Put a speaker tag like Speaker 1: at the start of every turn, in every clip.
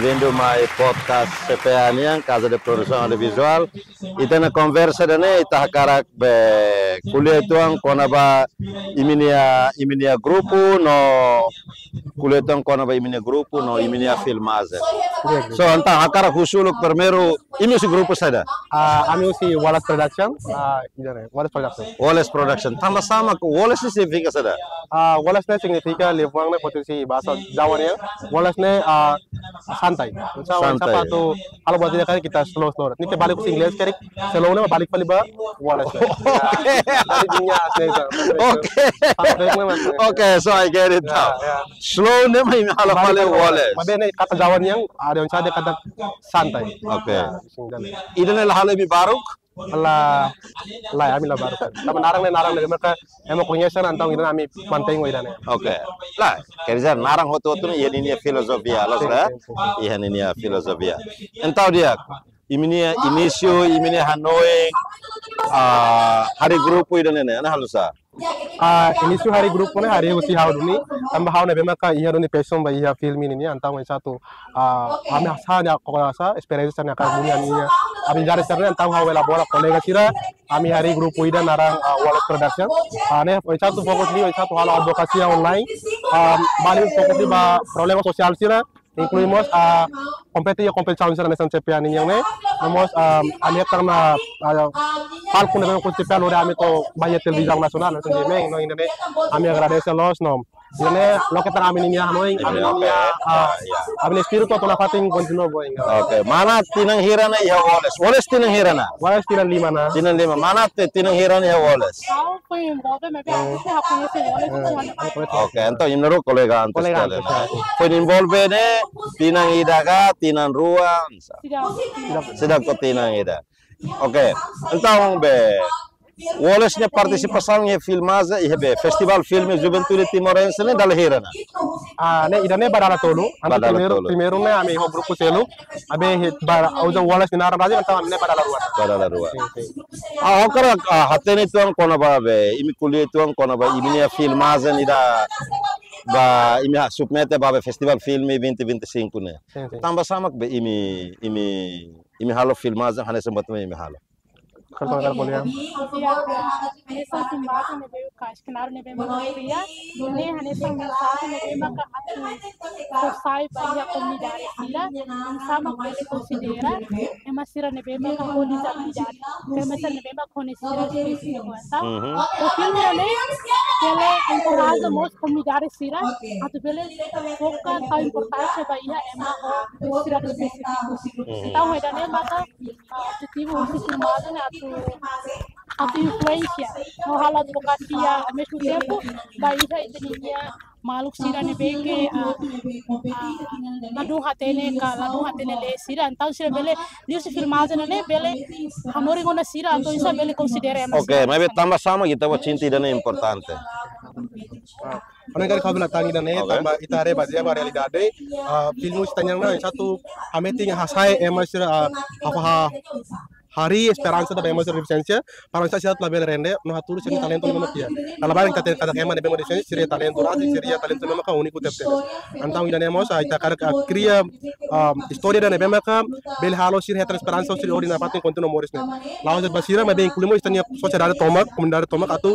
Speaker 1: bem-vindo a mais podcast CPA Casa de Produção Audiovisual. E tem a conversa dane ita hakarak be kuliah tuang konaba iminia grupo no kuliah tuang konaba iminia grupo no iminia filmagem. So anta hakarak husuluk primeiro imi si grupo sada.
Speaker 2: Kami usi Wallace Production, Wallace Production.
Speaker 1: Wallace Production. Tambah sama ke Wallace significa sada.
Speaker 2: Wallace ne significa libuang ne potensi bahasa Jawa nya. Wallace ne santai.
Speaker 1: Santai.
Speaker 2: Tu kalau buat dia kita slow. Ni ke balik ke English kerik slow ne balik pali ba Wallace.
Speaker 1: Okay, so I get it now. Slow ne mai hala pali Wallace.
Speaker 2: Mabene kata Jawa nya ada yang ada kata santai.
Speaker 1: Okay. Ida ne hala bi baruk.
Speaker 2: Lah kami lah baru kan. Tapi narang mereka emang punya sana antang ini kami mantai ngoidan.
Speaker 1: Oke. Lah, kerja narang hotu ni ini filosofia, loh lah. Ini filosofia. Entau dia. Ini inisio, ini Hanoi, hari grupo ini ana halusa.
Speaker 2: Inisio hari grupo ne hari usi hau duni. Tambah hau ne bemaka iya duni passion ba iya film ini antang satu. Kami asanya kokasa experience nya karbunya ni. Kami jari serna antang hau elabora kolega sira. Kami hari grupo ida narang Wallace Production. Ne satu fokus ni satu hal advokasi online. Balik fokus di ba problema sosial sira. Incluímos competição na nação CPA ninguém né nós ali karena palco na nação CPA no âmbito banyak televisão nasional nação de no ini kami agradece los nom ini lo que kami ini hanoi kami espiritu atau nafating continuo going.
Speaker 1: Oke, mana tinang hirana ya Wallace tinang hirana tinang lima mana tinang hirana ya Wallace. Oke, então inoro kolega antes foi involve ne tinang idaga tinang ruang sedang ko tinang ida. Oke, então be Wallace nya participação em filmagem e be festival filme Juventude Timorense ne dal hirana.
Speaker 2: Ne idane badala tolu primeiro ne ami ho grupo selo abe uza Wallace nara raja antang ne badala ruang.
Speaker 1: Okara hatene tuang kona ba be imi kuliah tuang kona ba iminia filmagem ida ba imi submete ba festival filme 2025 ne. Tambah sama be imi halo filmagem hane sempat imi halo.
Speaker 2: Kalau kuliah.
Speaker 3: Essa filmagem ne veio cascanar ne veio maria. Ne hane mensagem ne veio maka atu sai para a comunidade sila sama que considera ema sira ne veio maka comunidade. Ema sira ne veio maka conhecer específico. O filme ne ele encoraja mos comunidade sira atu bele foca a importância ba ia ema o sira específico. Então ele ne maka objetivo o filmagem atau influência no hal advokasi ao mesmo tempo bahisa itunya maluk sira ne benge ladu hatene le sira então sira bele nius filmagem ne bele hanori gona sira então isa bele considera mas
Speaker 1: oke mas tambah sama kita buat cinta dan importante.
Speaker 2: Orang kali kau bilang tangi dan tambah itare bazia ba realidade filmu tanyang na satu ameting hasai emas apa hari esperança da bema referência para nós cidade label rende no haturu sini talento no makia kalau barang kata ema de bema de seria talento rasi seria talento no maka único tepte antang ida nemo sa ita kar cria história da bema ka bel halo sir het esperança sir ordina patin continuo moris ne lawas basira mas bem incluímos tania sociedade tomak comunidade tomak atau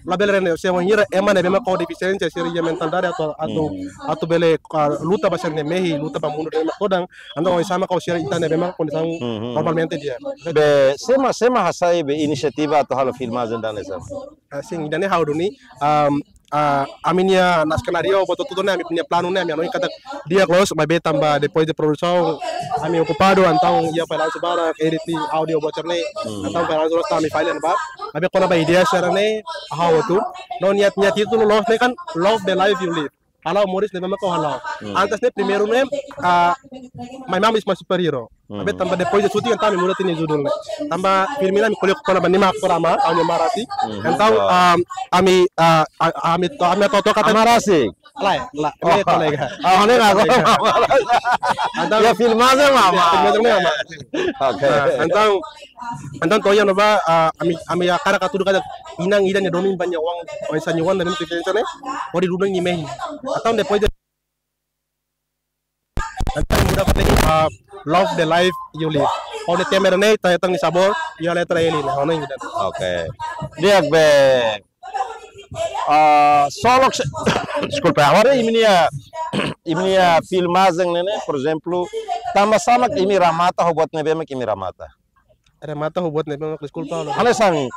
Speaker 2: label rende se wanhira ema de bema ka deficiência seria mental dari atau bele luta basar ne mehi luta ba mundo de kodang antang sama ka sir ita ne bema kondisang normalmente dia
Speaker 1: be sema hasai be inisiativa atau halo filmagem dan esa
Speaker 2: sing idane hauduni aminia nas canario boto tudo né punya plano né minha kata dia close mas be tambah depois de produção ami ocupado então ia para subara editing audio bocor ne então para terus kami file ba tapi kona ba idea share ne how tu no niat itu love ne kan love the life you live. Kalau Morris ne memang kau halau. Antes ne primeiro ne my mom is my superhero. Abe tambah depois de shooting então me muda tini judul ne. Tambah filmina me kolek kona banima korama au marati. Então ami toto kata
Speaker 1: marasi.
Speaker 2: Lah, ini kolega.
Speaker 1: Oh, ini aku. Ya filmagem mama.
Speaker 2: Filmagem mama.
Speaker 1: Oke.
Speaker 2: Antan toya no ba ami akara katudu kada inang idan ya domin banyak uang sa nyuwan na nito kaya ne. Ori dunang ni mehi. Atau depois de love the life you live. Kalau di tema ini tayang ni sabor, ya letra ini, ono yang gitu.
Speaker 1: Oke. Dia be solok desculpa, agora iminia filmagem né, por exemplo, tamba sama imi ramata hobot nebe mak imi ramata.
Speaker 2: Ramata hobot nebe mak desculpa.
Speaker 1: Hanesang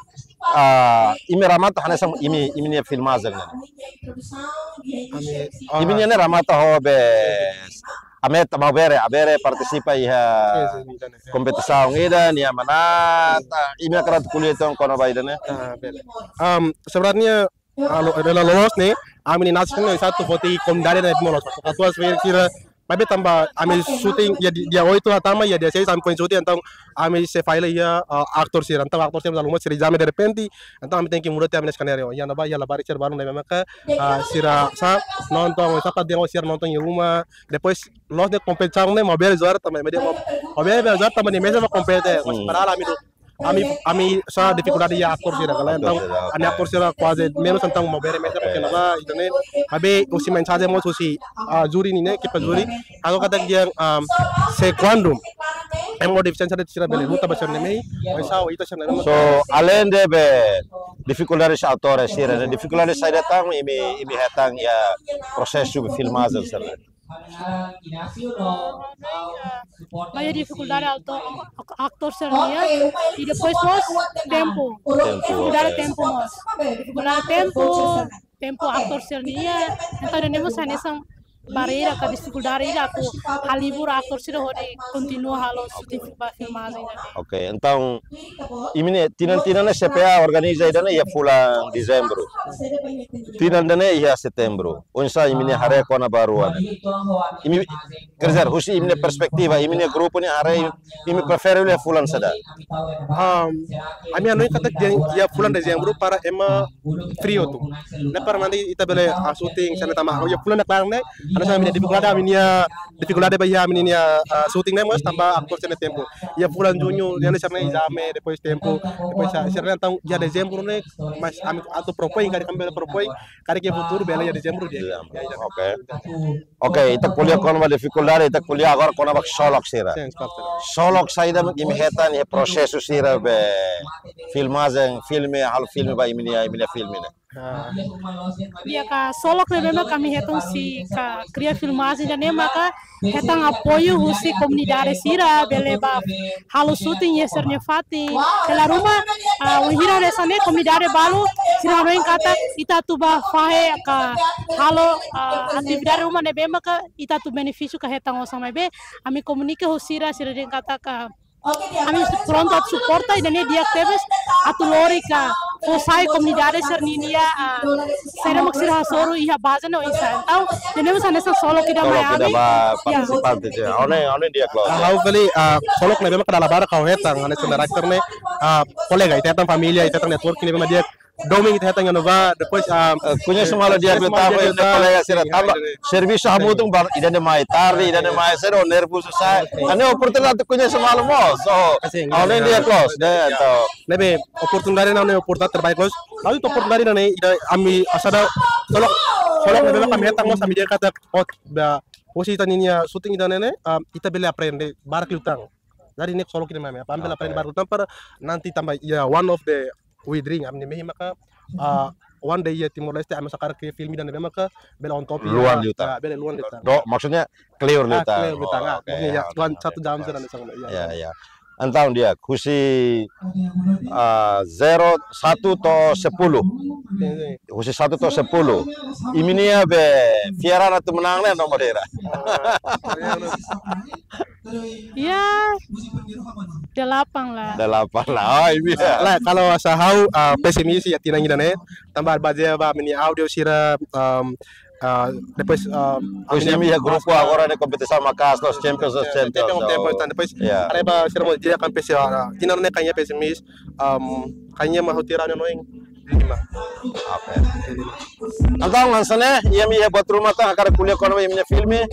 Speaker 1: imi ramata hanesang iminia filmagem né. Iminia ramata hobe Amet abere participa iha kompetisi ida nia mana imi akarat kuliah itu kono baida ne.
Speaker 2: Sebenarnya adalah lolos nih, amin nasional satu foto komdare dan lolos. Ketua kira tapi tambah amin syuting ya dia itu hatama ya dia saya sampai syuting tentang amin se file ya aktor sih tentang aktor sih lalu seri jam dari penti tentang amin thinking mulut amin skenario ya naba ya labari cer baru nih maka sira sa nonton siapa dia mau share nonton di rumah depois los de competição nih mau beli juara tambah dia mau beli juara tambah di mesa mau compete para ami sa dificuldade ya aktor sih kalau então ani aktor sih quase menos tentang mau beli mesa porque naba itu nih abe usi mensagem mau usi juri nih kita juri kalau kata dia se quando mau deficiência de tira beli luta besar nih mesa itu sih nih
Speaker 1: So além de dificuldades autores sih ada dificuldades saya datang imi hatang ya proses de filmagem sabe.
Speaker 3: Maior dificuldade actor seria e depois nós tempo dificuldade tempo nós dificuldade tempo actor seria então temos nessa barreira que dificuldade aku halibur actor sih hodi continua halo syuting filmagem.
Speaker 1: Oke, então ini tinan-tinan CPA organiza idana ya bulan Desember. Tinan-tinan ya Setembro. Unsa ini hari kona baruan. Ini kerja husi ini perspektiva, ini grupo ini hari ini prefere ya bulan sada. Ami anu kata ya bulan Desember para ema frio tuh. Na para nanti kita boleh syuting sana tambah ya bulan depan nih. Karena saya dificuldade bagi kami syuting mas tambah aktor sene tempo. Ya bulan Junho yang sana exame depois tempo depois serna tang ya Dezembro nih mas atau propõe kali kami propõe kali ke futuro bela ya Dezembro dia. Oke, kita kuliah kono dificuldade kita kuliah agora kono bak solok sira. Solok saida imi hetan ya prosesu sira be filmagem filme hal filme ba iminia filme ne.
Speaker 3: Dia ka solok ne memang kami hetong si ka kriya filmagem dan maka hetang apoio husi komunidade sira beleba halo syuting ya sernya fati pela rumah wihira resane komunidade balu sira noin kata ita tu ba fahe ka halo atividade rumah ne bema ka ita tu benefício ka hetang osama be ami komunike husira sira den kata ka ami pronto at suporta dan dia teves atu lorika fosai komunidade serninia sera maksir hasoru iha base no isa então tenemos nessa solo kita Miami
Speaker 1: participante ya one dia close
Speaker 2: lau kali solo ne memang kada labara kau hetang ane director ne kolega itu hetang familia itu hetang network ini memang dia doming itu hetang nova depois
Speaker 1: punya semua dia betapa itu kolega sira tambah serviço hamutung bar idane mai tarde idane mai sero nervous sai ane oportunidade punya semua mo so one dia close deh atau
Speaker 2: lebe oportunidade na ne oportunidade terbaik close lalu oportunidade na ne ami asada solo ne memang kami hetang mas ami dia kata posisi taninya syuting idane ne kita bela aprende barak lutang dari ne solo kita mame ambil aprende barak lutang para nanti tambah ya one of the we drink amni mehi maka one day ya Timor Leste ame sakar ke film dan memang ke bela on top
Speaker 1: luan juta
Speaker 2: bela luan juta
Speaker 1: do maksudnya clear juta
Speaker 2: ya satu jam sudah
Speaker 1: ya Então dia kusi 0 1 to 10 kusi 1 to 10 iminia be fiera na tu menang le nomor era
Speaker 3: ya 8 lah
Speaker 1: oh ini
Speaker 2: lah kalau sahau pesimis ya tinangi dan tambah baje ba mini audio sira depois
Speaker 1: kami ya grupo agora de competição macas los champions
Speaker 2: depois areba sira mo dia kan pesi tinar ne kanya pesimis kanya mahutirane noing
Speaker 1: Então lansane ia mi buat rumah tang akar kuliah kono ia filme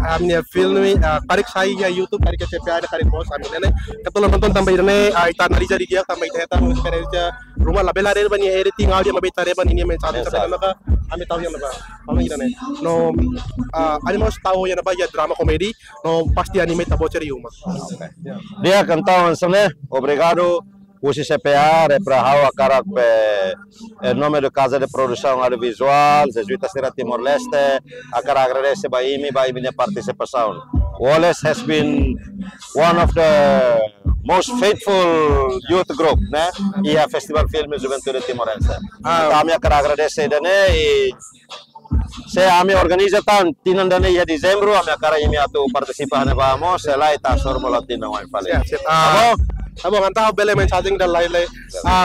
Speaker 2: amnya film ini tarik saya ya YouTube tarik ke CPA ada tarik post ambil ini kebetulan nonton tambah ini kita analisa di dia tambah itu eta menginspirasi rumah label ada bani editing audio mabit tare bani ini main satu sampai maka ambil tahu yang apa kalau ini no ani mau tahu yang apa ya drama komedi no pasti anime tabo ceri uma
Speaker 1: Dia então, né? Obrigado. O CPA reprahau a cara em nome da Casa de Produção Audiovisual, Jesuíta Serra Timor-Leste, a cara agradece Baimi minha participação. Wallace has been one of the most faithful youth group, né? E a Festival Film Juventude Timorense. Kami akan agradece dane e se kami organiza tahun tinan dane ya Desember, kami akan ini atau partisipa na vamos, sela ita sorbo latina wan fale.
Speaker 2: Abo nganta bele main chatting dan lain-lain.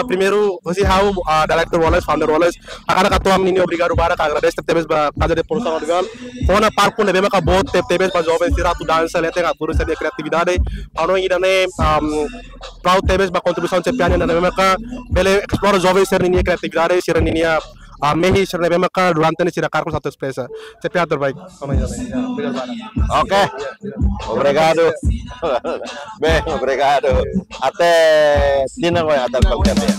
Speaker 2: Primeiro, você how director Wallace, founder Wallace, akan katuam nini obrigado para agradece TVs ba Casa de Produção Audiovisual. Fona parco nebe maka bot TVs ba jovem sira tu dança lete ngatur sa kreatividade. Ano ini dane proud TVs ba kontribusi CPA nebe maka bele explore jovem sira nini kreatividade sira nini mehi sira nebe maka durante ni sira cargo satu expressa. CPA terbaik.
Speaker 1: Oke. Obrigado. Bem, obrigado. Até Tina vai até qualquer dia.